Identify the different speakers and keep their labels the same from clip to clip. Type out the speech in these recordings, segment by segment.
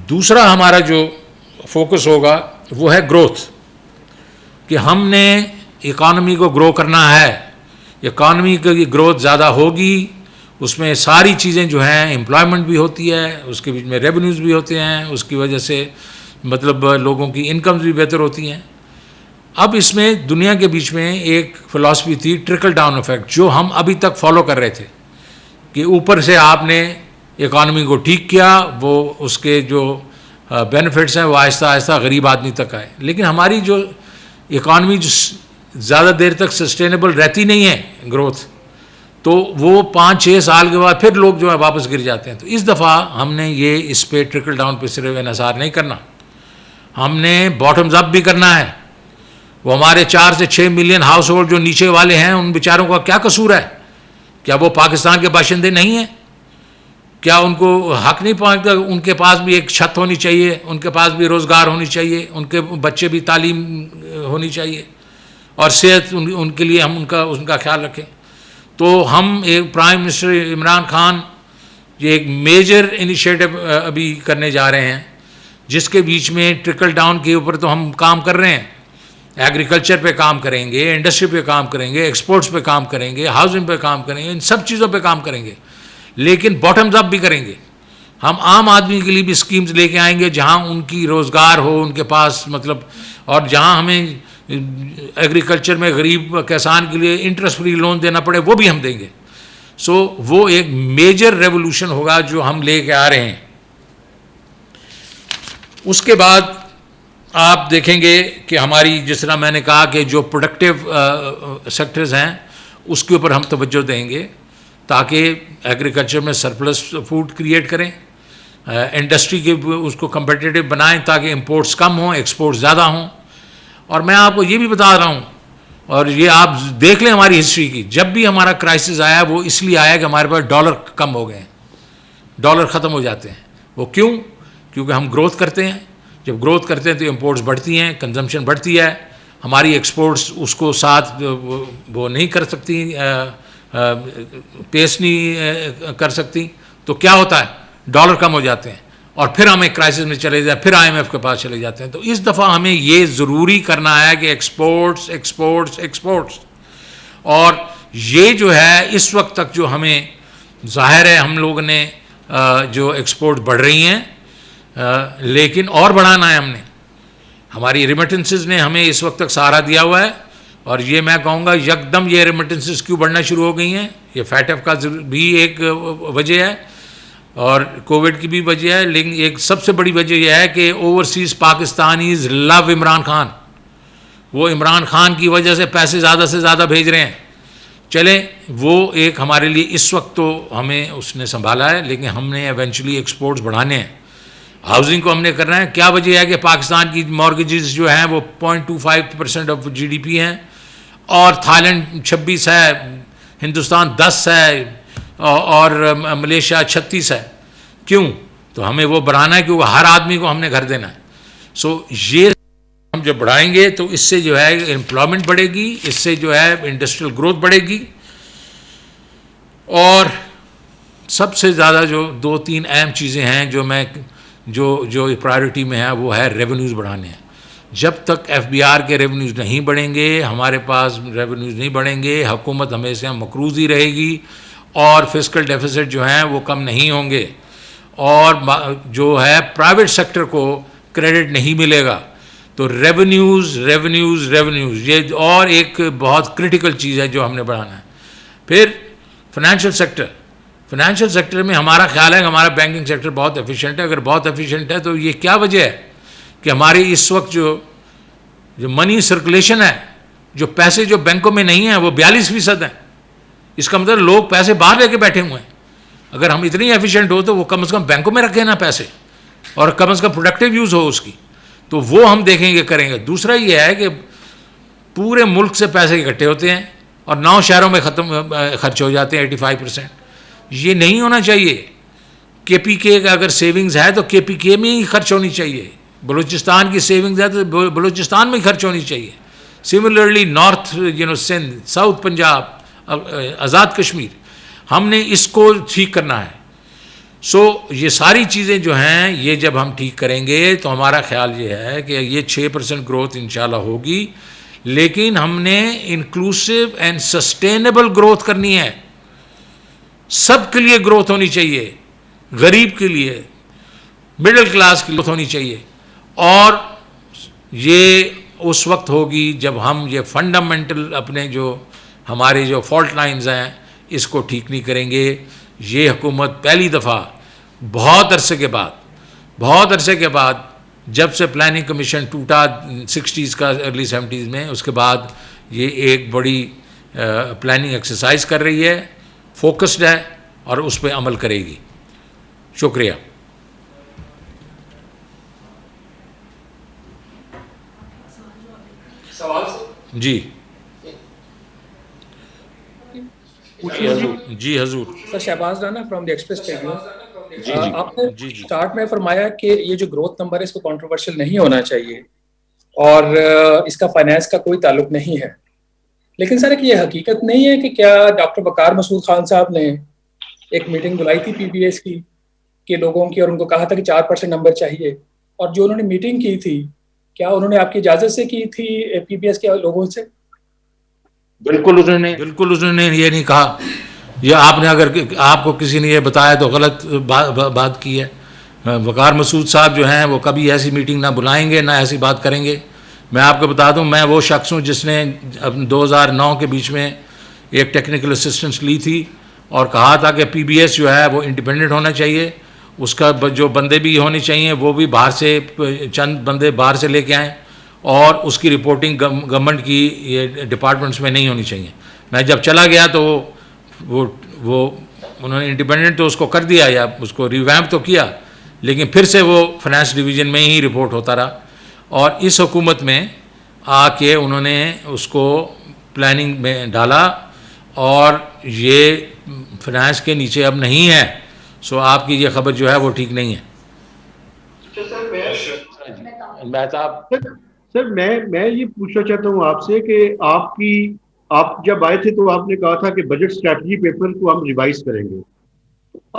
Speaker 1: दूसरा हमारा जो फोकस होगा वो है ग्रोथ, कि हमने इकॉनमी को ग्रो करना है। इकॉनमी की ग्रोथ ज़्यादा होगी, उसमें सारी चीज़ें जो हैं, एम्प्लॉयमेंट भी होती है, उसके बीच में रेवेन्यूज़ भी होते हैं, उसकी वजह से मतलब लोगों की इनकम्स भी बेहतर होती हैं। अब इसमें दुनिया के बीच में एक फ़िलासफ़ी थी ट्रिकल डाउन इफेक्ट, जो हम अभी तक फॉलो कर रहे थे, कि ऊपर से आपने इकॉनमी को ठीक किया, वो उसके जो बेनिफिट्स हैं वो आहिस्ता आहिस्ता गरीब आदमी तक आए। लेकिन हमारी जो इकॉनमी जो ज़्यादा देर तक सस्टेनेबल रहती नहीं है ग्रोथ, तो वो 5-6 साल के बाद फिर लोग जो है वापस गिर जाते हैं। तो इस दफ़ा हमने ये इस पे ट्रिकल डाउन पे सिर्फ इन्हिसार नहीं करना, हमने बॉटम्स अप भी करना है। वो हमारे 4 से 6 मिलियन हाउस होल्ड जो नीचे वाले हैं, उन बेचारों का क्या कसूर है? क्या वो पाकिस्तान के बाशिंदे नहीं हैं? क्या उनको हक नहीं पहुँचता? उनके पास भी एक छत होनी चाहिए, उनके पास भी रोज़गार होनी चाहिए, उनके बच्चे भी तालीम होनी चाहिए, और सेहत उनके लिए हम उनका ख्याल रखें। तो हम एक प्राइम मिनिस्टर इमरान खान ये एक मेजर इनिशिएटिव अभी करने जा रहे हैं, जिसके बीच में ट्रिकल डाउन के ऊपर तो हम काम कर रहे हैं। एग्रीकल्चर पे काम करेंगे, इंडस्ट्री पे काम करेंगे, एक्सपोर्ट्स पे काम करेंगे, हाउसिंग पे काम करेंगे, इन सब चीज़ों पे काम करेंगे, लेकिन बॉटम्स अप भी करेंगे। हम आम आदमी के लिए भी स्कीम्स लेके आएंगे, जहाँ उनकी रोज़गार हो उनके पास, मतलब, और जहाँ हमें एग्रीकल्चर में गरीब किसान के लिए इंटरेस्ट फ्री लोन देना पड़े, वो भी हम देंगे। सो वो एक मेजर रेवोल्यूशन होगा जो हम लेके आ रहे हैं। उसके बाद आप देखेंगे कि हमारी, जिस तरह मैंने कहा कि जो प्रोडक्टिव सेक्टर्स हैं उसके ऊपर हम तवज्जो देंगे, ताकि एग्रीकल्चर में सरप्लस फूड क्रिएट करें, इंडस्ट्री के उसको कम्पिटिटिव बनाएं ताकि इंपोर्ट्स कम हों, एक्सपोर्ट्स ज़्यादा हों। और मैं आपको ये भी बता रहा हूँ, और ये आप देख लें हमारी हिस्ट्री की, जब भी हमारा क्राइसिस आया वो इसलिए आया कि हमारे पास डॉलर कम हो गए हैं, डॉलर ख़त्म हो जाते हैं। वो क्यों? क्योंकि हम ग्रोथ करते हैं। जब ग्रोथ करते हैं तो इंपोर्ट्स बढ़ती हैं, कंजम्पशन बढ़ती है, हमारी एक्सपोर्ट्स उसको साथ वो नहीं कर सकती, पेश नहीं कर सकती। तो क्या होता है? डॉलर कम हो जाते हैं, और फिर हम एक क्राइसिस में चले जाते हैं, फिर IMF के पास चले जाते हैं। तो इस दफ़ा हमें ये ज़रूरी करना है कि एक्सपोर्ट्स एक्सपोर्ट्स एक्सपोर्ट्स, और ये जो है इस वक्त तक जो हमें ज़ाहिर है हम लोगों ने जो एक्सपोर्ट बढ़ रही हैं, लेकिन और बढ़ाना है हमने। हमारी रेमिटेंसेस ने हमें इस वक्त तक सहारा दिया हुआ है, और ये मैं कहूँगा यकदम ये रेमिटेंसेस क्यों बढ़ना शुरू हो गई हैं, ये FATF का भी एक वजह है और कोविड की भी वजह है, लेकिन एक सबसे बड़ी वजह यह है कि overseas Pakistanis love Imran Khan. वो इमरान खान की वजह से पैसे ज़्यादा से ज़्यादा भेज रहे हैं। चले, वो एक हमारे लिए इस वक्त तो हमें उसने संभाला है, लेकिन हमने एवेंचुअली एक्सपोर्ट्स बढ़ाने हैं। हाउसिंग को हमने करना है। क्या वजह है कि पाकिस्तान की मॉर्गेजेस जो हैं वो 0.25% ऑफ GDP हैं, और थाईलैंड 26 है, हिंदुस्तान 10 है, और मलेशिया 36 है। क्यों? तो हमें वो बढ़ाना है, क्योंकि हर आदमी को हमने घर देना है। सो ये हम जब बढ़ाएंगे तो इससे जो है एम्प्लॉयमेंट बढ़ेगी, इससे जो है इंडस्ट्रियल ग्रोथ बढ़ेगी, और सबसे ज़्यादा जो 2-3 अहम चीज़ें हैं जो मैं जो प्रायोरिटी में है, वो है रेवेन्यूज़ बढ़ाने हैं। जब तक FBR के रेवेन्यूज़ नहीं बढ़ेंगे, हमारे पास रेवेन्यूज़ नहीं बढ़ेंगे, हुकूमत हमेशा मकरूज़ ही रहेगी, और फिस्कल डेफिसिट जो हैं वो कम नहीं होंगे, और जो है प्राइवेट सेक्टर को क्रेडिट नहीं मिलेगा। तो रेवेन्यूज़ रेवेन्यूज़ रेवेन्यूज़ ये और एक बहुत क्रिटिकल चीज़ है जो हमने बढ़ाना है। फिर फाइनेंशियल सेक्टर में हमारा ख्याल है कि हमारा बैंकिंग सेक्टर बहुत एफिशिएंट है। अगर बहुत एफिशिएंट है तो ये क्या वजह है कि हमारे इस वक्त जो मनी सर्कुलेशन है, जो पैसे जो बैंकों में नहीं है वो 42% है। इसका मतलब लोग पैसे बाहर लेके बैठे हुए हैं। अगर हम इतनी एफिशिएंट हो तो वो कम से कम बैंकों में रखें ना पैसे, और कम से कम प्रोडक्टिव यूज़ हो उसकी, तो वो हम देखेंगे करेंगे। दूसरा ये है कि पूरे मुल्क से पैसे इकट्ठे होते हैं और 9 शहरों में खर्च हो जाते हैं 85%। ये नहीं होना चाहिए। KPK का अगर सेविंग्स है तो KPK में ही खर्च होनी चाहिए। बलूचिस्तान की सेविंग्स है तो बलूचिस्तान में ही खर्च होनी चाहिए। Similarly north Sindh, south Punjab, Azad Kashmir, हमने इसको ठीक करना है। सो ये सारी चीज़ें जो हैं ये जब हम ठीक करेंगे तो हमारा ख्याल ये है कि ये 6% ग्रोथ इंशाल्लाह होगी, लेकिन हमने इंक्लूसिव एंड सस्टेनेबल ग्रोथ करनी है। सबके लिए ग्रोथ होनी चाहिए, गरीब के लिए, मिडिल क्लास की ग्रोथ होनी चाहिए, और ये उस वक्त होगी जब हम ये फंडामेंटल अपने जो हमारे जो फॉल्ट लाइंस हैं इसको ठीक नहीं करेंगे। ये हुकूमत पहली दफ़ा बहुत अरसे के बाद जब से प्लानिंग कमीशन टूटा 60s का, अर्ली 70s में, उसके बाद ये एक बड़ी प्लानिंग एक्सरसाइज कर रही है, फोकस्ड है और उस पर अमल करेगी। शुक्रिया। जी जी हजूर।
Speaker 2: Sir, Shahbaz Rana from the Express Tribune. आपने
Speaker 1: जी।
Speaker 2: स्टार्ट में फरमाया कि ये जो ग्रोथ नंबर है इसको कंट्रोवर्शियल नहीं होना चाहिए और इसका फाइनेंस का कोई ताल्लुक नहीं है, लेकिन सर ये हकीकत नहीं है कि क्या डॉक्टर वकार मसूद खान साहब ने एक मीटिंग बुलाई थी पीबीएस की के लोगों की और उनको कहा था कि 4% नंबर चाहिए, और जो उन्होंने मीटिंग की थी क्या उन्होंने आपकी इजाज़त से की थी पीबीएस के लोगों से?
Speaker 1: बिल्कुल उन्होंने ये नहीं कहा। ये आपने, अगर आपको किसी ने ये बताया तो गलत बात की है। वकार मसूद साहब जो हैं वो कभी ऐसी मीटिंग ना बुलाएंगे ना ऐसी बात करेंगे। मैं आपको बता दूं, मैं वो शख्स हूँ जिसने 2009 के बीच में एक टेक्निकल असिस्टेंस ली थी और कहा था कि पीबीएस जो है वो इंडिपेंडेंट होना चाहिए, उसका जो बंदे भी होने चाहिए वो भी बाहर से, चंद बंदे बाहर से लेके आएँ, और उसकी रिपोर्टिंग गवर्नमेंट की ये डिपार्टमेंट्स में नहीं होनी चाहिए। मैं जब चला गया तो वो उन्होंने इंडिपेंडेंट तो उसको कर दिया या उसको रिवैम्प तो किया, लेकिन फिर से वो फाइनेंस डिवीज़न में ही रिपोर्ट होता रहा, और इस हुकूमत में आके उन्होंने उसको प्लानिंग में डाला और ये फाइनेंस के नीचे अब नहीं है। सो आपकी ये खबर जो है वो ठीक नहीं है।
Speaker 3: सर मैं ये पूछना चाहता हूँ आपसे कि आप जब आए थे तो आपने कहा था कि बजट स्ट्रैटेजी पेपर को हम रिवाइज करेंगे।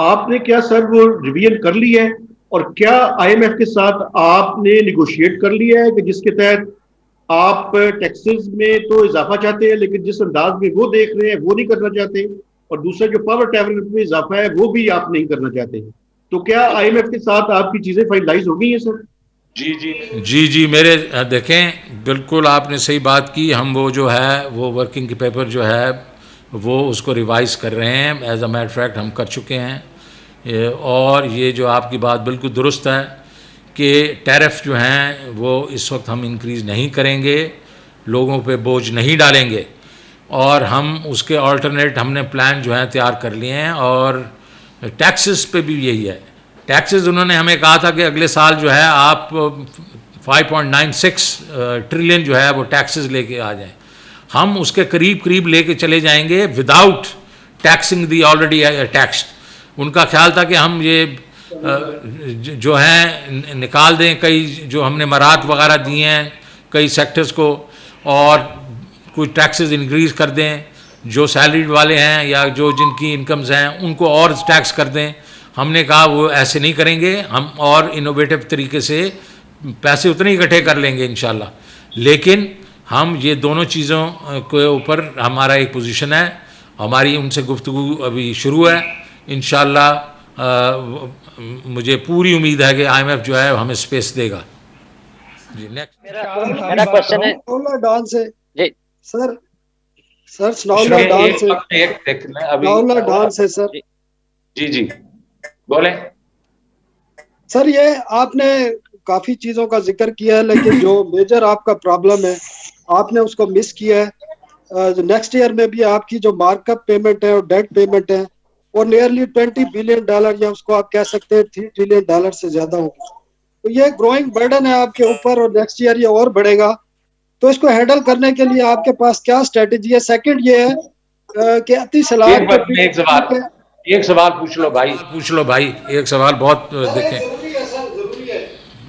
Speaker 3: आपने क्या सर वो रिवीजन कर लिया है, और क्या आईएमएफ के साथ आपने निगोशिएट कर लिया है कि जिसके तहत आप टैक्सेस में तो इजाफा चाहते हैं लेकिन जिस अंदाज में वो देख रहे हैं वो नहीं करना चाहते, और दूसरा जो पावर टैरिफ में इजाफा है वो भी आप नहीं करना चाहते, तो क्या आईएमएफ के साथ आपकी चीजें फाइनलाइज हो गई हैं सर?
Speaker 1: जी मेरे देखें, बिल्कुल आपने सही बात की। हम वो जो है वो वर्किंग पेपर जो है वो उसको रिवाइज कर रहे हैं, एज अ मैटर फैक्ट हम कर चुके हैं। और ये जो आपकी बात बिल्कुल दुरुस्त है कि टैरिफ जो हैं वो इस वक्त हम इंक्रीज़ नहीं करेंगे, लोगों पे बोझ नहीं डालेंगे, और हम उसके अल्टरनेट हमने प्लान जो है तैयार कर लिए हैं। और टैक्सेस पे भी यही है। टैक्सेस उन्होंने हमें कहा था कि अगले साल जो है आप 5.96 ट्रिलियन जो है वो टैक्सेस लेके आ जाएं। हम उसके करीब लेके चले जाएंगे विदाउट टैक्सिंग दी ऑलरेडी टैक्स्ड। उनका ख्याल था कि हम ये जो हैं निकाल दें, कई जो हमने मराहत वगैरह दिए हैं कई सेक्टर्स को, और कुछ टैक्सेस इंक्रीज़ कर दें, जो सैलरीड वाले हैं या जो जिनकी इनकम्स हैं उनको और टैक्स कर दें। हमने कहा वो ऐसे नहीं करेंगे, हम और इनोवेटिव तरीके से पैसे उतने इकट्ठे कर लेंगे इंशाल्लाह। लेकिन हम ये दोनों चीज़ों के ऊपर हमारा एक पोजीशन है, हमारी उनसे गुफ्तगू अभी शुरू है। इंशाल्लाह मुझे पूरी उम्मीद है कि आईएमएफ जो है हमें स्पेस देगा। जी नेक्स्ट
Speaker 4: मेरा क्वेश्चन है
Speaker 5: डॉन से
Speaker 4: जी
Speaker 5: सर स्नौला डॉन से सर।
Speaker 1: जी बोले
Speaker 5: सर। ये आपने काफी चीजों का जिक्र किया है, लेकिन जो मेजर आपका प्रॉब्लम है आपने उसको मिस किया है। नेक्स्ट ईयर में भी आपकी जो मार्कअप पेमेंट है और डेट पेमेंट है वो नियरली $20 बिलियन या उसको आप कह सकते हैं $3 ट्रिलियन से ज्यादा होगी। तो ये ग्रोइंग बर्डन है आपके ऊपर और नेक्स्ट ईयर ये और बढ़ेगा। तो इसको हैंडल करने के लिए आपके पास क्या स्ट्रेटेजी है? सेकंड ये है कि अति सलाह
Speaker 1: एक सवाल पूछ लो भाई, एक सवाल बहुत देखें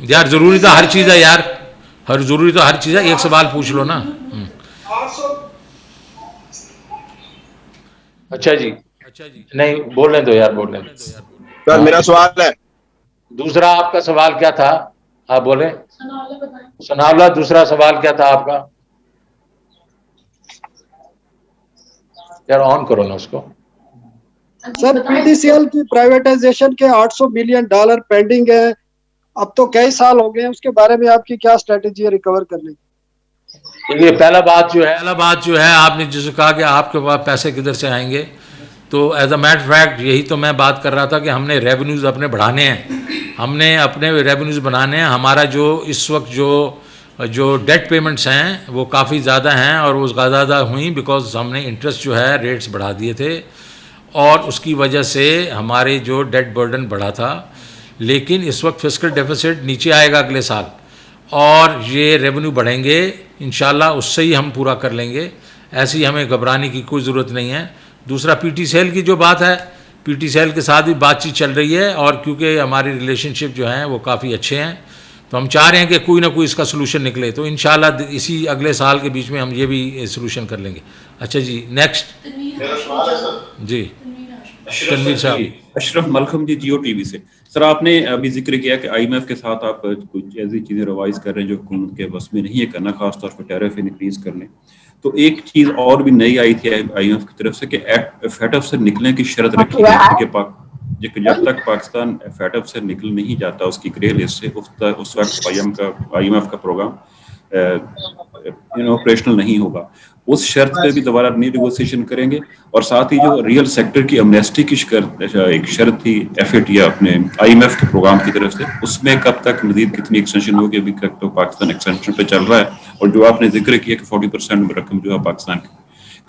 Speaker 1: यार, जरूरी तो हर चीज़ है यार, जरूरी तो हर चीज़ है, एक सवाल पूछ लो ना। अच्छा जी नहीं बोलने दो यार, बोलने दो।
Speaker 4: सर मेरा सवाल है,
Speaker 1: दूसरा आपका सवाल क्या था? आप बोले सनावला, दूसरा सवाल क्या था आपका? यार ऑन करो ना उसको।
Speaker 5: सर पीटीसीएल की प्राइवेटाइजेशन के $800 मिलियन पेंडिंग है, अब तो कई साल हो गए हैं, उसके बारे में आपकी क्या स्ट्रेटेजी है रिकवर करने की?
Speaker 1: देखिए, पहला बात जो है आपने जिसे कहा कि आपके पास पैसे किधर से आएंगे, तो एज अ मैटर फैक्ट यही तो मैं बात कर रहा था कि हमने रेवेन्यूज़ अपने बढ़ाने हैं, हमने अपने रेवेन्यूज़ बनाने हैं। हमारा जो इस वक्त जो डेट पेमेंट्स हैं वो काफ़ी ज़्यादा हैं, और वो ज़्यादा हुई बिकॉज हमने इंटरेस्ट जो है रेट्स बढ़ा दिए थे, और उसकी वजह से हमारे जो डेट बर्डन बढ़ा था। लेकिन इस वक्त फिस्कल डेफिसिट नीचे आएगा अगले साल, और ये रेवेन्यू बढ़ेंगे इंशाल्लाह, उससे ही हम पूरा कर लेंगे। ऐसी हमें घबराने की कोई ज़रूरत नहीं है। दूसरा पीटीसीएल की जो बात है, पीटीसीएल के साथ भी बातचीत चल रही है, और क्योंकि हमारी रिलेशनशिप जो हैं वो काफ़ी अच्छे हैं, तो हम चाह रहे हैं कि कोई ना कोई इसका सोल्यूशन निकले, तो इंशाल्लाह इसी अगले साल के बीच में हम ये भी सोल्यूशन कर लेंगे। अच्छा जी, नेक्स्ट जी तनवीर साहब।
Speaker 6: अशरफ मलखम जी, जियो टीवी से। सर आपने अभी जिक्र किया कि आईएमएफ के साथ आप कुछ ऐसी चीज़ें रिवाइज कर रहे हैं जो हुकूमत के बस में नहीं है करना, खासतौर पर टैरिफ इंक्रीज करने। तो एक चीज़ और भी नई आई थी आईएमएफ की तरफ से कि फैटफ से निकलने की शर्त रखी गई कि जब तक पाकिस्तान फैटफ से निकल नहीं जाता उसकी ग्रे लिस्ट से, उस वक्त आईएमएफ का प्रोग्राम ऑपरेशनल नहीं होगा। उस शर्त पे भी दोबारा नीगोशिएशन करेंगे, और साथ ही जो रियल सेक्टर की अमनेस्टी की एक शर्त थी एफएटीआई अपने आईएमएफ के प्रोग्राम की तरफ से, उसमें कब तक मजीद कितनी एक्सटेंशन होगी? अभी तक तो पाकिस्तान एक्सटेंशन पे चल रहा है, और जो आपने जिक्र किया कि 40% रकम जो है पाकिस्तान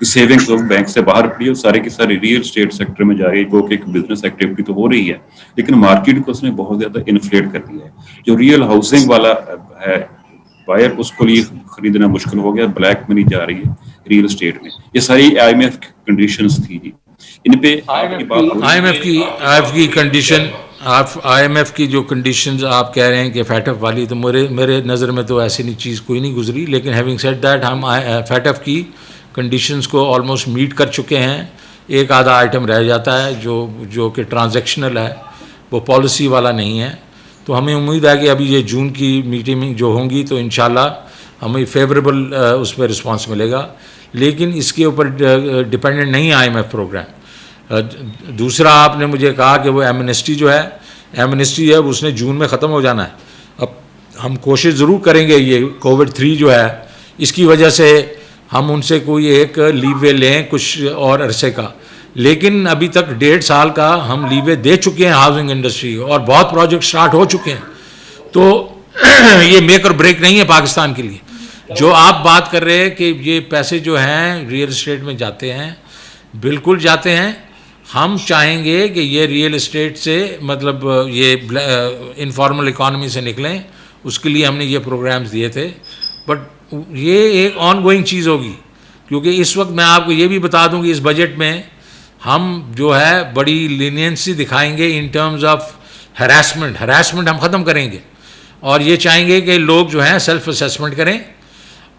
Speaker 6: की सेविंग्स ऑफ बैंक से बाहर पड़ी है, सारे की सारी रियल स्टेट सेक्टर में जा रही है, जो कि एक बिजनेस एक्टिविटी तो हो रही है, लेकिन मार्केट को उसने बहुत ज्यादा इन्फ्लेट कर दिया है। जो रियल हाउसिंग वाला है बायर, उसको लिए खरीदना मुश्किल हो गया, ब्लैक मनी जा रही है रियल स्टेट में। ये सारी आईएमएफ की कंडीशंस थी जी, इन पे
Speaker 1: आईएमएफ की कंडीशन, आईएमएफ की जो कंडीशंस आप कह रहे हैं कि फैटफ वाली, तो मेरे नज़र में तो ऐसी चीज़ कोई नहीं गुजरी। लेकिन हैविंग सेड दैट, हम फैटफ की कंडीशंस को ऑलमोस्ट मीट कर चुके हैं। एक आधा आइटम रह जाता है जो कि ट्रांजैक्शनल है, वो पॉलिसी वाला नहीं है। तो हमें उम्मीद है कि अभी ये जून की मीटिंग जो होंगी तो इंशाल्लाह हमें फेवरेबल उस पर रिस्पांस मिलेगा, लेकिन इसके ऊपर डिपेंडेंट नहीं है आईएमएफ प्रोग्राम। दूसरा आपने मुझे कहा कि वो एमनेस्टी जो है, एमनेस्टी है उसने जून में ख़त्म हो जाना है। अब हम कोशिश ज़रूर करेंगे, ये कोविड-3 जो है इसकी वजह से हम उनसे कोई एक लीवे लें कुछ और अरसे का, लेकिन अभी तक 1.5 साल का हम लीवे दे चुके हैं हाउसिंग इंडस्ट्री, और बहुत प्रोजेक्ट स्टार्ट हो चुके हैं। तो ये मेक और ब्रेक नहीं है पाकिस्तान के लिए। जो आप बात कर रहे हैं कि ये पैसे जो हैं रियल एस्टेट में जाते हैं, बिल्कुल जाते हैं। हम चाहेंगे कि ये रियल एस्टेट से मतलब ये इनफॉर्मल इकॉनमी से निकलें, उसके लिए हमने ये प्रोग्राम्स दिए थे। बट ये एक ऑन गोइंग चीज़ होगी, क्योंकि इस वक्त मैं आपको ये भी बता दूं कि इस बजट में हम जो है बड़ी लीनियंसी दिखाएंगे इन टर्म्स ऑफ हरासमेंट हम ख़त्म करेंगे, और ये चाहेंगे कि लोग जो हैं सेल्फ असेसमेंट करें,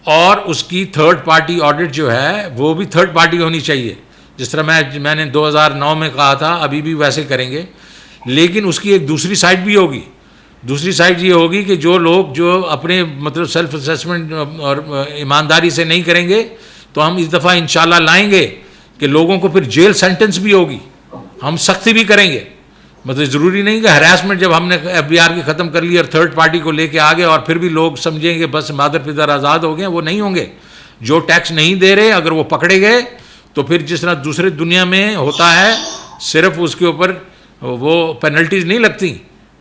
Speaker 1: और उसकी थर्ड पार्टी ऑडिट जो है वो भी थर्ड पार्टी होनी चाहिए। जिस तरह मैंने 2009 में कहा था, अभी भी वैसे करेंगे। लेकिन उसकी एक दूसरी साइड भी होगी। दूसरी साइड ये होगी कि जो लोग जो अपने मतलब सेल्फ असेसमेंट और ईमानदारी से नहीं करेंगे, तो हम इस दफ़ा इंशाल्लाह लाएंगे कि लोगों को फिर जेल सेंटेंस भी होगी, हम सख्ती भी करेंगे। मतलब ज़रूरी नहीं कि हरासमेंट जब हमने एफबीआर की ख़त्म कर ली और थर्ड पार्टी को लेके आ गए और फिर भी लोग समझेंगे बस मादर पितर आज़ाद हो गए, वो नहीं होंगे। जो टैक्स नहीं दे रहे अगर वो पकड़े गए तो फिर जिस तरह दूसरे दुनिया में होता है, सिर्फ उसके ऊपर वो पेनल्टीज नहीं लगती,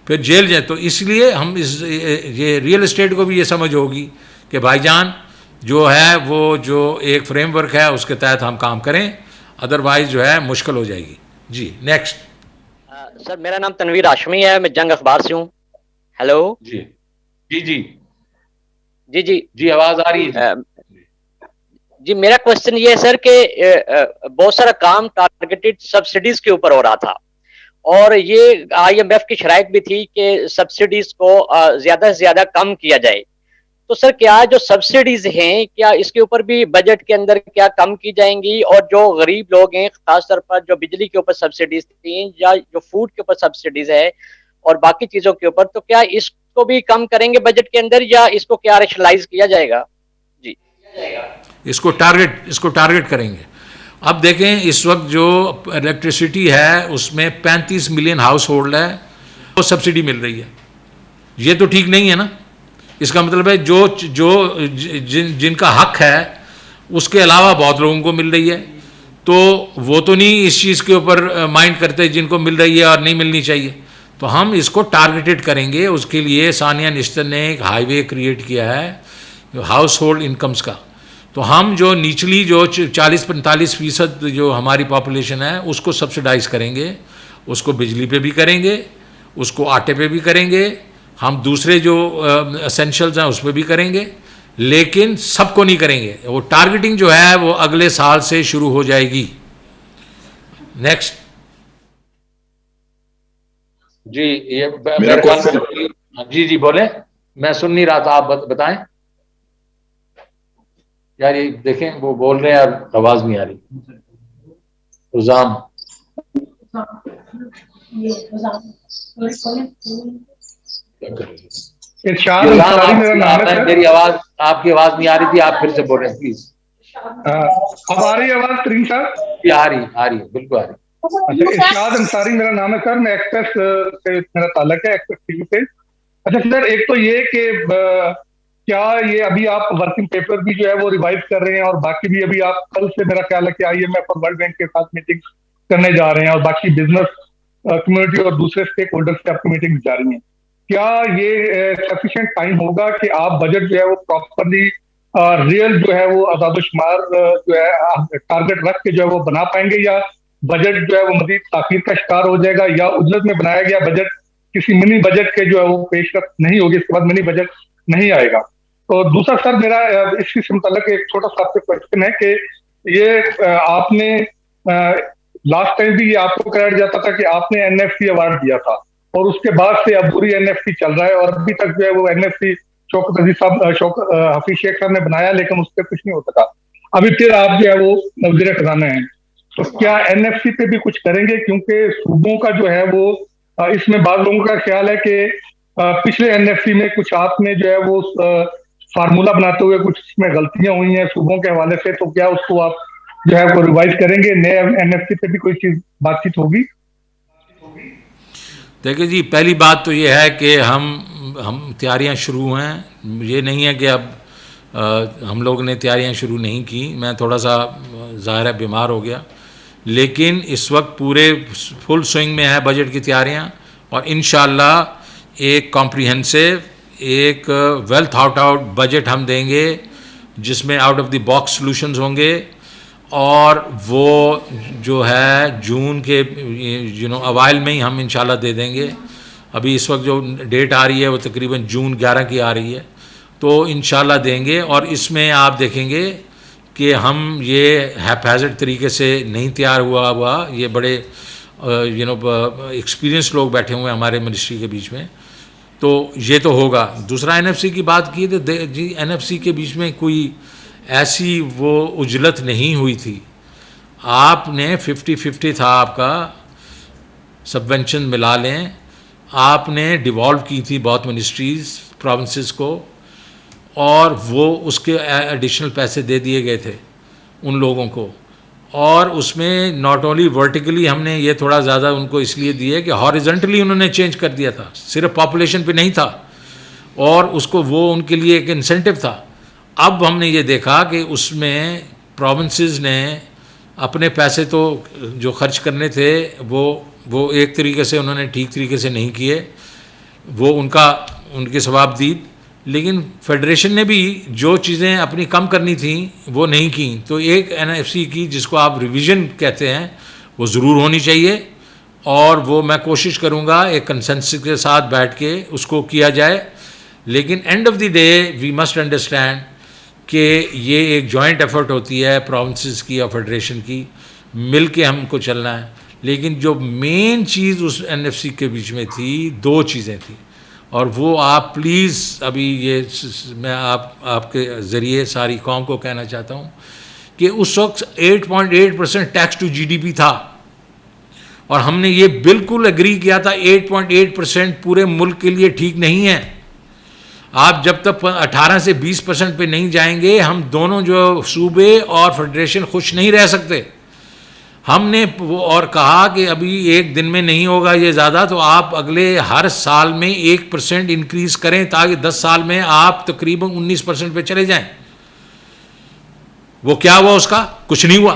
Speaker 1: फिर जेल जाए। तो इसलिए हम ये रियल एस्टेट को भी ये समझ होगी कि भाईजान जो है वो जो एक फ्रेमवर्क है उसके तहत हम काम करें, अदरवाइज जो है मुश्किल हो जाएगी। जी नेक्स्ट।
Speaker 7: सर मेरा नाम तनवीर हाशमी है, मैं जंग अखबार से हूँ। हेलो
Speaker 1: जी जी जी
Speaker 7: जी जी
Speaker 1: जी आवाज आ रही है
Speaker 7: जी। मेरा क्वेश्चन ये है सर कि बहुत सारा काम टारगेटेड सब्सिडीज के ऊपर हो रहा था, और ये आईएमएफ की शराइत भी थी कि सब्सिडीज को ज्यादा से ज्यादा कम किया जाए। तो सर क्या जो सब्सिडीज हैं क्या इसके ऊपर भी बजट के अंदर क्या कम की जाएंगी, और जो गरीब लोग हैं खासतौर पर जो बिजली के ऊपर सब्सिडीज थी या जो फूड के ऊपर सब्सिडीज है और बाकी चीजों के ऊपर, तो क्या इसको भी कम करेंगे बजट के अंदर या इसको क्या रैशनलाइज किया जाएगा? जी,
Speaker 1: इसको टारगेट करेंगे। अब देखें इस वक्त जो इलेक्ट्रिसिटी है उसमें 35 मिलियन हाउस होल्ड है, वो सब्सिडी मिल रही है। ये तो ठीक नहीं है ना। इसका मतलब है जिनका हक है उसके अलावा बहुत लोगों को मिल रही है, तो वो तो नहीं इस चीज़ के ऊपर माइंड करते जिनको मिल रही है और नहीं मिलनी चाहिए। तो हम इसको टारगेटेड करेंगे। उसके लिए सानिया निश्चित ने एक हाईवे क्रिएट किया है हाउस होल्ड इनकम्स का। तो हम जो निचली जो 40-45% जो हमारी पॉपुलेशन है उसको सब्सिडाइज करेंगे, उसको बिजली पे भी करेंगे, उसको आटे पे भी करेंगे, हम दूसरे जो एसेंशियल्स हैं उस पर भी करेंगे, लेकिन सबको नहीं करेंगे। वो टारगेटिंग जो है वो अगले साल से शुरू हो जाएगी। नेक्स्ट जी, ये मेरे ख्याल जी बोले, मैं सुन नहीं रहा था, आप बताएं यार। ये देखें वो बोल रहे हैं और आवाज नहीं आ रही। रुजाम मेरी आवाज, आपकी आवाज नहीं आ रही थी, आप फिर से बोल रहे हैं प्लीज।
Speaker 4: अब आ रही है आवाज तरीन साहब?
Speaker 1: आ रही बिल्कुल आ रही।
Speaker 4: अच्छा, इरशाद अंसारी मेरा नाम है सर, मैं एक्सप्रेस से मेरा ताल्लुक है, एक्सप्रेस टीवी से। अच्छा सर, एक तो ये कि क्या ये अभी आप वर्किंग पेपर भी जो है वो रिवाइज कर रहे हैं, और बाकी भी अभी आप कल से मेरा ख्याल है कि IMF और वर्ल्ड बैंक के साथ मीटिंग करने जा रहे हैं, और बाकी बिजनेस कम्युनिटी और दूसरे स्टेक होल्डर्स से आपकी मीटिंग जारी है। क्या ये सफिशिएंट टाइम होगा कि आप बजट जो है वो प्रॉपरली रियल जो है वो आदादोशुमार जो है टारगेट रख के जो है वो बना पाएंगे, या बजट जो है वो मजीद ताखीर का शिकार हो जाएगा, या उजलत में बनाया गया बजट किसी मिनी बजट के जो है वो पेशरफ नहीं होगी, इसके बाद मिनी बजट नहीं आएगा? तो दूसरा सर मेरा इससे मुताल्लिक एक छोटा सा आपसे क्वेश्चन है कि ये आपने लास्ट टाइम भी ये आपको कराया जाता था कि आपने NFC अवार्ड दिया था, और उसके बाद से अब पूरी NFC चल रहा है, और अभी तक जो है वो NFC शौकत अजीज साहब हफीज शेख साहब ने बनाया, लेकिन उस पर कुछ नहीं हो सका। अभी फिर आप जो है वो वज़ीर खजाना है, तो क्या NFC पे भी कुछ करेंगे? क्योंकि सूबों का जो है वो इसमें बाद लोगों का ख्याल है कि पिछले NFC में कुछ आपने जो है वो फार्मूला बनाते हुए कुछ इसमें गलतियां हुई हैं सूबों के हवाले से, तो क्या उसको आप जो है वो रिवाइज करेंगे? नए NFC पे भी कोई चीज बातचीत होगी?
Speaker 1: देखिए जी, पहली बात तो ये है कि हम तैयारियां शुरू हैं। ये नहीं है कि अब हम लोग ने तैयारियां शुरू नहीं की। मैं थोड़ा सा ज़ाहिर है बीमार हो गया, लेकिन इस वक्त पूरे फुल स्विंग में है बजट की तैयारियां, और इंशाअल्लाह एक कॉम्प्रिहेंसिव, एक वेल थॉट आउट बजट हम देंगे जिसमें out of the box solutions होंगे, और वो जो है जून के अवाइल में ही हम इंशाल्लाह दे देंगे। अभी इस वक्त जो डेट आ रही है वो तकरीबन जून 11 की आ रही है, तो इंशाल्लाह देंगे। और इसमें आप देखेंगे कि हम ये हैपहैज़र्ड तरीके से नहीं तैयार हुआ, ये बड़े एक्सपीरियंस लोग बैठे हुए हैं हमारे मिनिस्ट्री के बीच में, तो ये तो होगा। दूसरा NFC की बात की तो जी NFC के बीच में कोई ऐसी वो उजलत नहीं हुई थी। आपने 50-50 था आपका, सबवेंशन मिला लें, आपने डिवॉल्व की थी बहुत मिनिस्ट्रीज़ प्रोविंसेस को, और वो उसके एडिशनल पैसे दे दिए गए थे उन लोगों को। और उसमें नॉट ओनली वर्टिकली हमने ये थोड़ा ज़्यादा उनको इसलिए दिए कि हॉरिजॉन्टली उन्होंने चेंज कर दिया था, सिर्फ पॉपुलेशन पे नहीं था, और उसको वो उनके लिए एक इंसेंटिव था। अब हमने ये देखा कि उसमें प्रोविंसेस ने अपने पैसे तो जो खर्च करने थे वो एक तरीके से उन्होंने ठीक तरीके से नहीं किए, वो उनकी सवाबदीद। लेकिन फेडरेशन ने भी जो चीज़ें अपनी कम करनी थी वो नहीं की। तो एक NFC की, जिसको आप रिवीजन कहते हैं, वो ज़रूर होनी चाहिए, और वो मैं कोशिश करूँगा एक कंसेंसस के साथ बैठ के उसको किया जाए। लेकिन end of the day we must understand कि ये एक जॉइंट एफर्ट होती है प्रोविंसेस की और फेडरेशन की, मिल के हमको चलना है। लेकिन जो मेन चीज़ उस NFC के बीच में थी, दो चीज़ें थी। और वो आप प्लीज़ अभी ये मैं आपके ज़रिए सारी कौम को कहना चाहता हूँ कि उस वक्त 8.8% टैक्स टू जीडीपी था और हमने ये बिल्कुल एग्री किया था 8.8% पूरे मुल्क के लिए ठीक नहीं है। आप जब तक 18 से 20% पे नहीं जाएंगे हम दोनों जो सूबे और फेडरेशन खुश नहीं रह सकते। हमने वो और कहा कि अभी एक दिन में नहीं होगा ये ज़्यादा, तो आप अगले हर साल में 1% इंक्रीज़ करें ताकि 10 साल में आप तकरीबन 19% पे चले जाएं। वो क्या हुआ? उसका कुछ नहीं हुआ।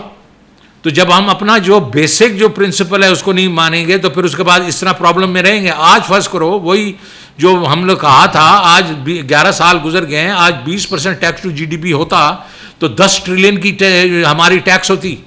Speaker 1: तो जब हम अपना जो बेसिक जो प्रिंसिपल है उसको नहीं मानेंगे तो फिर उसके बाद इस तरह प्रॉब्लम में रहेंगे। आज फर्ज करो वही जो हम लोग कहा था, आज 11 साल गुजर गए हैं, आज 20% टैक्स टू जीडीपी होता तो 10 ट्रिलियन की हमारी टैक्स होती,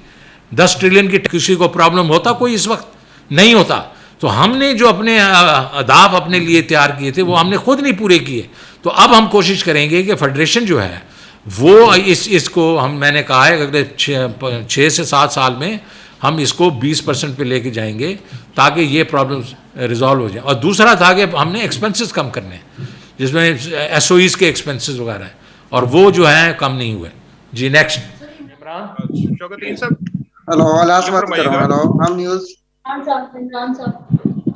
Speaker 1: 10 ट्रिलियन की किसी को प्रॉब्लम होता? कोई इस वक्त नहीं होता। तो हमने जो अपने अहदाफ अपने लिए तैयार किए थे वो हमने खुद नहीं पूरे किए। तो अब हम कोशिश करेंगे कि फेडरेशन जो है वो इसको मैंने कहा है अगले 6 से 7 साल में हम इसको 20% पे लेके जाएंगे ताकि ये प्रॉब्लम रिजॉल्व हो जाए। और दूसरा था कि हमने एक्सपेंसेस कम करने हैं जिसमें एसओईज के एक्सपेंसेस वगैरह हैं और वो जो है कम नहीं हुए। जी नेक्स्ट।
Speaker 8: हेलो, लास्ट बात कर रहा हूँ। हेलो, हम न्यूज़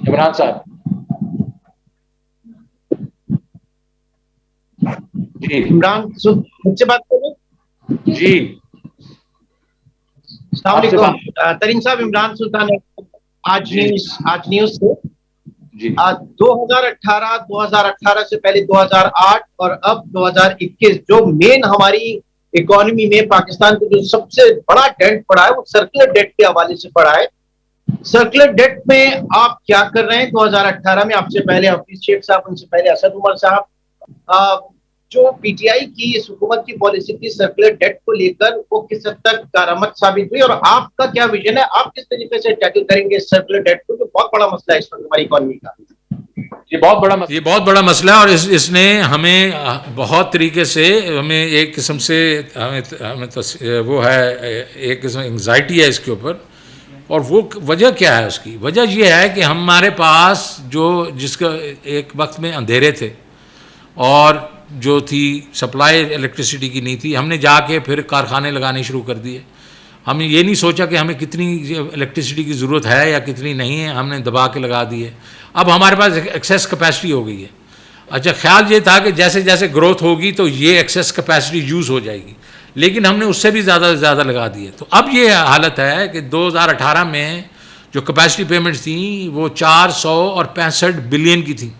Speaker 1: इमरान साहब जी।
Speaker 9: इमरान मुझसे बात कर रहे
Speaker 1: जी।
Speaker 9: तरीन साहब, इमरान सुल्तान आज न्यूज़ से
Speaker 1: जी।
Speaker 9: 2018 से पहले 2008 और अब 2021 जो मेन हमारी इकोनॉमी में पाकिस्तान को जो सबसे बड़ा डेट पड़ा है वो सर्कुलर डेट के हवाले से पड़ा है। सर्कुलर डेट में आप क्या कर रहे हैं? 2018 में आपसे पहले हफीज शेख साहब, उनसे पहले असद उमर साहब, जो पीटीआई की इस हुकूमत की पॉलिसी थी सर्कुलर डेट को लेकर वो किस हद तक कारआमद साबित हुई और आपका क्या विजन है? आप किस तरीके से टैकल करेंगे सर्कुलर डेट को, जो बहुत बड़ा मसला है इस वक्त हमारी इकोनॉमी का?
Speaker 1: ये बहुत बड़ा मसला है और इसने हमें बहुत तरीके से हमें एक किस्म से हमें वो है एक किस्म एंग्जाइटी है इसके ऊपर। और वो वजह क्या है? उसकी वजह ये है कि हमारे पास जिसका एक वक्त में अंधेरे थे और जो थी सप्लाई इलेक्ट्रिसिटी की नहीं थी, हमने जाके फिर कारखाने लगाने शुरू कर दिए। हमने ये नहीं सोचा कि हमें कितनी इलेक्ट्रिसिटी की ज़रूरत है या कितनी नहीं है, हमने दबा के लगा दिए। अब हमारे पास एक्सेस कैपेसिटी हो गई है। अच्छा, ख्याल ये था कि जैसे जैसे ग्रोथ होगी तो ये एक्सेस कैपेसिटी यूज़ हो जाएगी, लेकिन हमने उससे भी ज़्यादा से ज़्यादा लगा दिए। तो अब ये हालत है कि 2018 में जो कैपेसिटी पेमेंट्स थी वो 465 बिलियन की थी।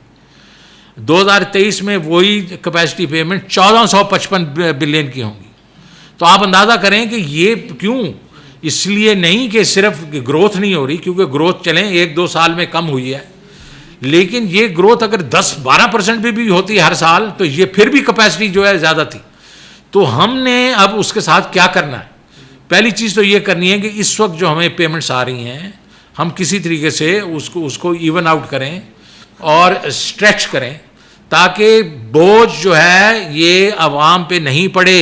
Speaker 1: 2023 में वही कैपेसिटी पेमेंट 1455 बिलियन की होंगी। तो आप अंदाज़ा करें कि ये क्यों? इसलिए नहीं कि सिर्फ ग्रोथ नहीं हो रही, क्योंकि ग्रोथ चलें 1-2 साल में कम हुई है, लेकिन ये ग्रोथ अगर 10-12% भी होती हर साल तो ये फिर भी कैपेसिटी जो है ज़्यादा थी। तो हमने अब उसके साथ क्या करना है? पहली चीज़ तो ये करनी है कि इस वक्त जो हमें पेमेंट्स आ रही हैं हम किसी तरीके से उसको इवन आउट करें और स्ट्रेच करें ताकि बोझ जो है ये आवाम पे नहीं पड़े।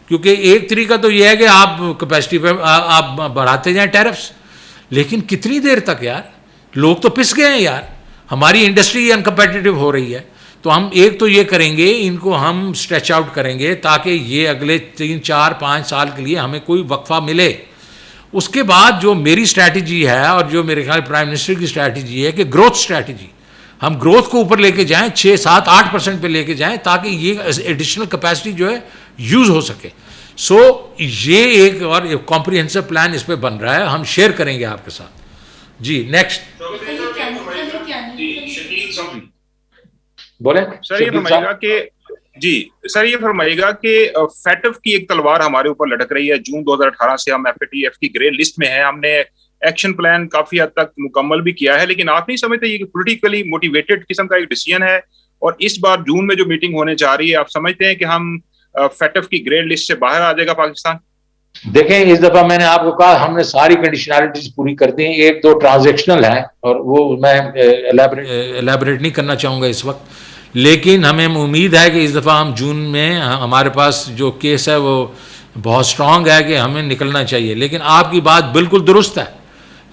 Speaker 1: क्योंकि एक तरीका तो ये है कि आप कैपेसिटी पे आप बढ़ाते जाएं टैरिफ्स, लेकिन कितनी देर तक यार? लोग तो पिस गए हैं यार, हमारी इंडस्ट्री अनकम्पेटिटिव हो रही है। तो हम एक तो ये करेंगे, इनको हम स्ट्रेच आउट करेंगे ताकि ये अगले 3-4-5 साल के लिए हमें कोई वक्फा मिले। उसके बाद जो मेरी स्ट्रैटेजी है और जो मेरे ख्याल प्राइम मिनिस्टर की स्ट्रैटेजी है कि ग्रोथ स्ट्रैटेजी, हम ग्रोथ को ऊपर लेके जाएं, 6-7-8% पे लेके जाएं ताकि ये एडिशनल कैपेसिटी जो है यूज़ हो सके। सो ये एक और कॉम्प्रिहेंसिव प्लान इस पे बन रहा है, हम शेयर करेंगे आपके साथ। जी नेक्स्ट। बोले
Speaker 10: सर, ये फरमाइएगा कि फैटफ की एक तलवार हमारे ऊपर लटक रही है। जून 2018 से हम एफएटीएफ की ग्रे लिस्ट में हैं। हमने एक्शन प्लान काफी हद तक मुकम्मल भी किया है, लेकिन आप नहीं समझते ये पॉलिटिकली मोटिवेटेड किस्म का एक डिसीजन है? और इस बार जून में जो मीटिंग होने जा रही है, आप समझते हैं कि हम फैटफ की ग्रे लिस्ट से बाहर आ जाएगा पाकिस्तान?
Speaker 1: देखें, इस दफा मैंने आपको कहा हमने सारी कंडीशनैलिटीज पूरी कर दी। 1-2 ट्रांजैक्शनल हैं और वो मैं एलैबोरेट नहीं करना चाहूँगा इस वक्त, लेकिन हमें उम्मीद है कि इस दफ़ा हम जून में हमारे पास जो केस है वो बहुत स्ट्रांग है कि हमें निकलना चाहिए। लेकिन आपकी बात बिल्कुल दुरुस्त है,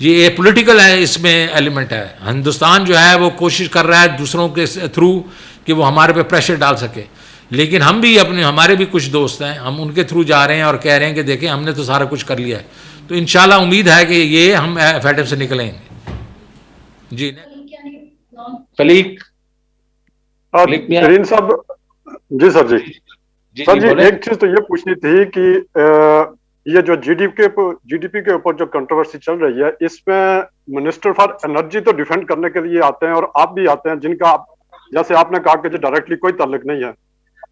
Speaker 1: ये पॉलिटिकल है, इसमें एलिमेंट है। हिंदुस्तान जो है वो कोशिश कर रहा है दूसरों के थ्रू कि वो हमारे पे प्रेशर डाल सके, लेकिन हम भी हमारे भी कुछ दोस्त हैं, हम उनके थ्रू जा रहे हैं और कह रहे हैं कि देखें हमने तो सारा कुछ कर लिया है, तो इंशाल्लाह उम्मीद है कि ये हम FATF से निकलेंगे। जी
Speaker 11: कलीग
Speaker 12: तरीन साहब। जी सर सर जी एक चीज तो ये पूछनी थी कि ये जो जीडीपी के ऊपर जो कंट्रोवर्सी चल रही है, इसमें मिनिस्टर फॉर एनर्जी तो डिफेंड करने के लिए आते हैं और आप भी आते हैं, जिनका जैसे आपने कहा कि जो डायरेक्टली कोई ताल्लुक नहीं है,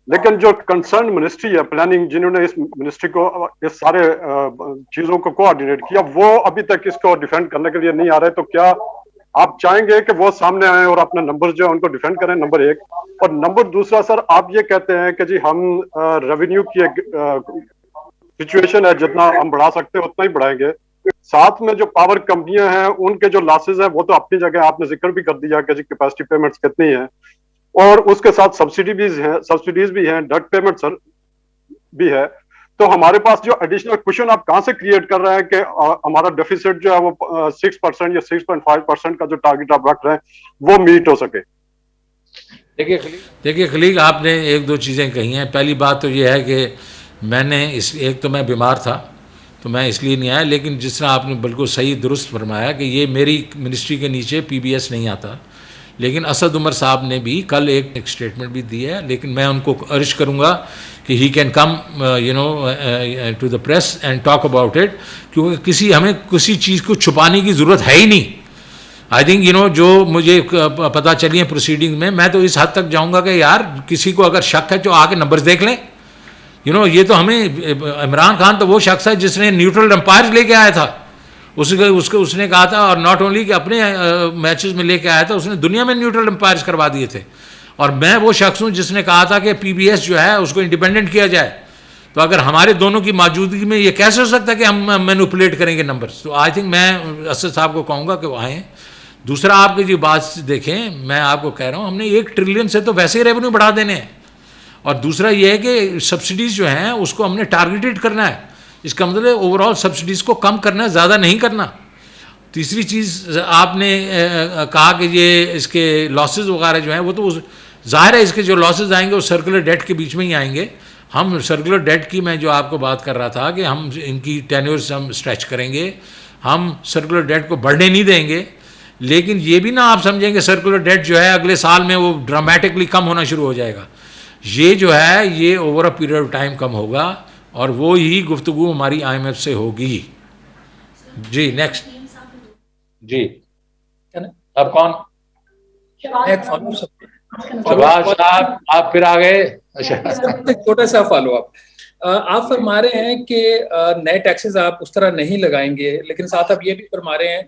Speaker 12: लेकिन जो कंसर्न मिनिस्ट्री है प्लानिंग, जिन्होंने इस मिनिस्ट्री को इस सारे चीजों को कोऑर्डिनेट किया, वो अभी तक इसको डिफेंड करने के लिए नहीं आ रहे। तो क्या आप चाहेंगे कि वो सामने आए और अपने नंबर जो है उनको डिफेंड करें, नंबर एक। और नंबर दूसरा सर, आप ये कहते हैं कि जी हम रेवेन्यू की एक सिचुएशन है, जितना हम बढ़ा सकते हैं उतना ही बढ़ाएंगे। साथ में जो पावर कंपनियां हैं उनके जो लॉसेज है वो तो अपनी जगह आपने जिक्र भी कर दिया कि जी कैपेसिटी पेमेंट्स कितनी है, और उसके साथ सब्सिडीज भी हैं, डायरेक्ट पेमेंट सर भी है। तो हमारे पास जो एडिशनल क्वेश्चन आप कहां से क्रिएट कर रहे हैं कि हमारा डेफिसिट जो है वो 6% या 6.5% का जो टारगेट आप रख रहे हैं वो मीट हो सके।
Speaker 1: देखिए खलीग, आपने एक दो चीज़ें कही हैं। पहली बात तो ये है कि मैंने एक तो मैं बीमार था तो मैं इसलिए नहीं आया, लेकिन जिस तरह आपने बिल्कुल सही दुरुस्त फरमाया कि ये मेरी मिनिस्ट्री के नीचे PBS नहीं आता, लेकिन असद उमर साहब ने भी कल एक स्टेटमेंट भी दी है, लेकिन मैं उनको अर्ज करूँगा कि he can come to the press and talk about it, क्योंकि हमें किसी चीज़ को छुपाने की ज़रूरत है ही नहीं। आई थिंक जो मुझे पता चली है प्रोसीडिंग में, मैं तो इस हद तक जाऊँगा कि यार किसी को अगर शक है तो आके नंबर्स देख लें। ये तो हमें, इमरान खान तो वो शख्स है जिसने न्यूट्रल एम्पायर्स लेके आया था, उसने कहा था, और नॉट ओनली कि अपने मैचेस में लेके आया था, उसने दुनिया में न्यूट्रल एम्पायर्स करवा दिए थे। और मैं वो शख्स हूँ जिसने कहा था कि PBS जो है उसको इंडिपेंडेंट किया जाए। तो अगर हमारे दोनों की मौजूदगी में ये कैसे हो सकता है कि हम मैनिपुलेट करेंगे नंबर्स? तो आई थिंक मैं असद साहब को कहूँगा कि वो आएँ। दूसरा, आपकी जो बात देखें, मैं आपको कह रहा हूँ हमने 1 ट्रिलियन से तो वैसे ही रेवेन्यू बढ़ा देने हैं, और दूसरा ये है कि सब्सिडीज़ जो हैं उसको हमने टारगेटेड करना है। इसका मतलब ओवरऑल सब्सिडीज़ को कम करना है, ज़्यादा नहीं करना। तीसरी चीज़ आपने कहा कि ये इसके लॉसेस वगैरह जो हैं वो तो ज़ाहिर है इसके जो लॉसेस आएंगे वो सर्कुलर डेट के बीच में ही आएंगे। हम सर्कुलर डेट की मैं जो आपको बात कर रहा था कि हम इनकी टेन्योर्स हम स्ट्रेच करेंगे, हम सर्कुलर डेट को बढ़ने नहीं देंगे, लेकिन ये भी ना आप समझेंगे सर्कुलर डेट जो है अगले साल में वो ड्रामेटिकली कम होना शुरू हो जाएगा। ये जो है ये over a period of time कम होगा, और वो ही गुफ्तगू हमारी IMF से होगी। जी नेक्स्ट।
Speaker 11: जी अब कौन? साहब आप फिर आ गए। अच्छा,
Speaker 2: छोटा सा फॉलो आप फरमा रहे हैं कि नए टैक्सेस आप उस तरह नहीं लगाएंगे, लेकिन साथ आप ये भी फरमा रहे हैं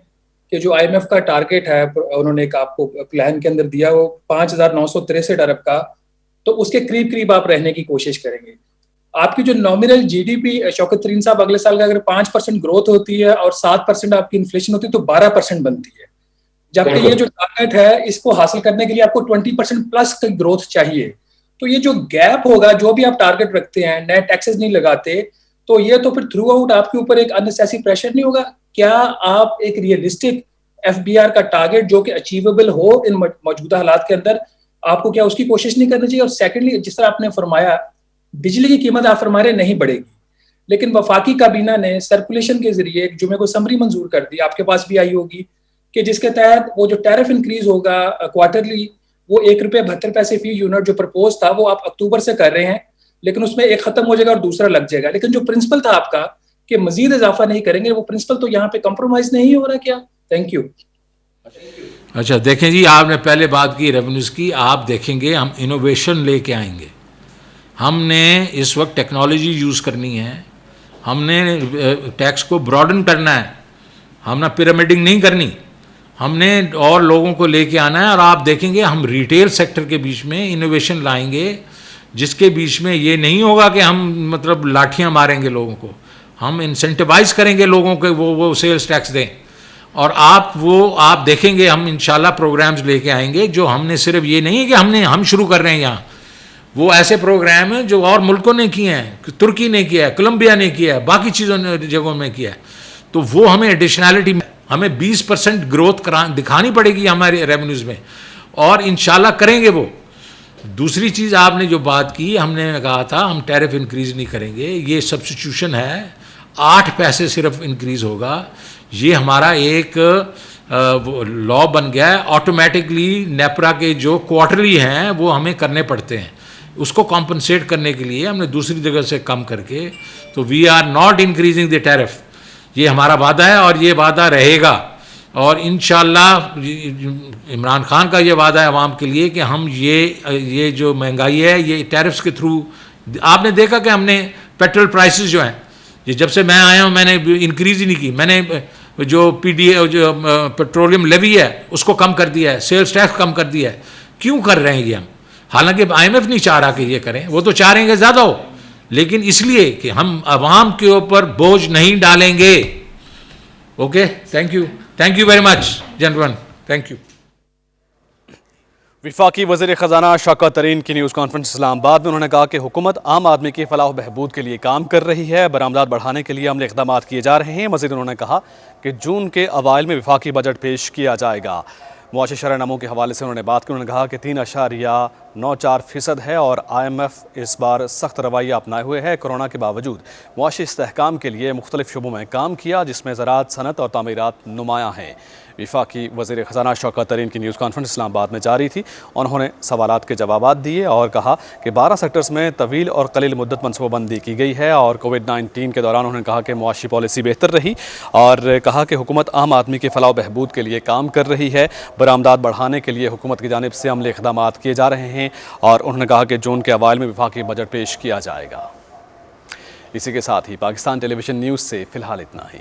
Speaker 2: कि जो IMF का टारगेट है उन्होंने एक आपको प्लान के अंदर दिया वो 5,963 अरब का, तो उसके करीब करीब आप रहने की कोशिश करेंगे। आपकी जो नॉमिनल GDP शौकत तरीन साहब अगले साल का अगर 5% ग्रोथ होती है और 7% आपकी इन्फ्लेशन होती है तो 12% बनती है, जबकि ये जो टारगेट है इसको हासिल करने के लिए आपको 20% प्लस की ग्रोथ चाहिए। तो ये जो गैप होगा, जो भी आप टारगेट रखते हैं, नए टैक्सेस नहीं लगाते, तो ये तो फिर थ्रू आउट आपके ऊपर एक अननेसेसरी प्रेशर नहीं होगा? क्या आप एक रियलिस्टिक FBR का टारगेट जो कि अचीवेबल हो इन मौजूदा हालात के अंदर, आपको क्या उसकी कोशिश नहीं करनी चाहिए? और सेकेंडली, जिस तरह आपने फरमाया बिजली की कीमत आप फरमा रहे नहीं बढ़ेगी, लेकिन वफाकी काबीना ने सर्कुलेशन के जरिए एक जुमे को समरी मंजूर कर दी, आपके पास भी आई होगी, कि जिसके तहत वो जो टैरिफ इंक्रीज होगा क्वार्टरली वो ₹1.72 फी यूनिट जो प्रपोज था वो आप अक्टूबर से कर रहे हैं, लेकिन उसमें एक खत्म हो जाएगा और दूसरा लग जाएगा। लेकिन जो प्रिंसिपल था आपका कि मजीद इजाफा नहीं करेंगे, वो प्रिंसिपल तो यहाँ पे कॉम्प्रोमाइज नहीं हो रहा क्या? Thank you.
Speaker 1: अच्छा देखें जी, आपने पहले बात की रेवेन्यूज़ की, आप देखेंगे हम इनोवेशन लेके आएंगे। हमने इस वक्त टेक्नोलॉजी यूज़ करनी है, हमने टैक्स को ब्रॉडन करना है, हमने पिरामिडिंग नहीं करनी, हमने और लोगों को लेके आना है। और आप देखेंगे हम रिटेल सेक्टर के बीच में इनोवेशन लाएंगे, जिसके बीच में ये नहीं होगा कि हम मतलब लाठियाँ मारेंगे लोगों को, हम इंसेंटिवाइज करेंगे लोगों को वो सेल्स टैक्स दें। और आप देखेंगे हम इंशाल्लाह प्रोग्राम्स लेके आएंगे जो हमने सिर्फ ये नहीं है कि हम शुरू कर रहे हैं यहाँ, वो ऐसे प्रोग्राम हैं जो और मुल्कों ने किए हैं, तुर्की ने किया है, कोलंबिया ने किया है, बाकी चीज़ों ने जगहों में किया है, तो वो हमें एडिशनैलिटी हमें 20% ग्रोथ दिखानी पड़ेगी हमारे रेवेन्यूज़ में, और इंशाल्लाह करेंगे वो। दूसरी चीज़ आपने जो बात की, हमने कहा था हम टैरिफ इंक्रीज़ नहीं करेंगे, ये सब्स्टिट्यूशन है, 8 पैसे सिर्फ इंक्रीज़ होगा। ये हमारा एक लॉ बन गया है, ऑटोमेटिकली नेपरा के जो क्वार्टरली हैं वो हमें करने पड़ते हैं, उसको कॉम्पनसेट करने के लिए हमने दूसरी जगह से कम करके, तो we are not increasing the tariff. ये हमारा वादा है और ये वादा रहेगा, और इंशाल्लाह इमरान खान का ये वादा है अवाम के लिए कि हम ये जो महंगाई है ये टैरिफ्स के थ्रू, आपने देखा कि हमने पेट्रोल प्राइसेस जो हैं, ये जब से मैं आया हूँ मैंने इंक्रीज़ ही नहीं की, मैंने जो PDA जो पेट्रोलियम लेवी है उसको कम कर दिया है, सेल्स टैक्स कम कर दिया है। क्यों कर रहे हैं ये हम? हालांकि IMF नहीं चाह रहा कि ये करें, वो तो चाह रहे हैं कि ज़्यादा हो, लेकिन इसलिए कि हम अवाम के ऊपर बोझ नहीं डालेंगे। Okay, thank you very much gentleman, thank you.
Speaker 13: वफाकी वज़ीर ख़जाना शौकत तरीन की न्यूज़ कॉन्फ्रेंस इस्लामाबाद में उन्होंने कहा कि हुकूमत आम आदमी की फलाह व बहबूद के लिए काम कर रही है, बरामदात बढ़ाने के लिए अमली इक़दाम किए जा रहे हैं। मज़ीद उन्होंने कहा कि जून के अवाइल में वफाकी बजट पेश किया जाएगा। मुआशी शरह नमो के हवाले से उन्होंने बात की। उन्होंने कहा कि 3.94% है और IMF इस बार सख्त रवैया अपनाए हुए है। कोरोना के बावजूद मुआशी इस्तेहकाम के लिए मुख्तलिफ शुबों में काम किया, जिसमें ज़राअत, सनत और तामीरात नुमायाँ हैं। वफाकी वज़ीर ख़जाना शौकत तरीन की न्यूज़ कॉन्फ्रेंस इस्लामाबाद में जारी थी। उन्होंने सवालात के जवाब दिए और कहा कि 12 सेक्टर्स में तवील और कलील मुद्दत मनसूबाबंदी की गई है, और कोविड-19 के दौरान उन्होंने कहा कि मुआशी पॉलिसी बेहतर रही, और कहा कि हुकूमत आम आदमी के फलाह बहबूद के लिए काम कर रही है। बरामदात बढ़ाने के लिए हुकूमत की जानिब से अमली इक़दाम किए जा रहे हैं, और उन्होंने कहा कि जून के अवाइल में वफाकी बजट पेश किया जाएगा। इसी के साथ ही पाकिस्तान टेलीविज़न न्यूज़ से फ़िलहाल इतना ही।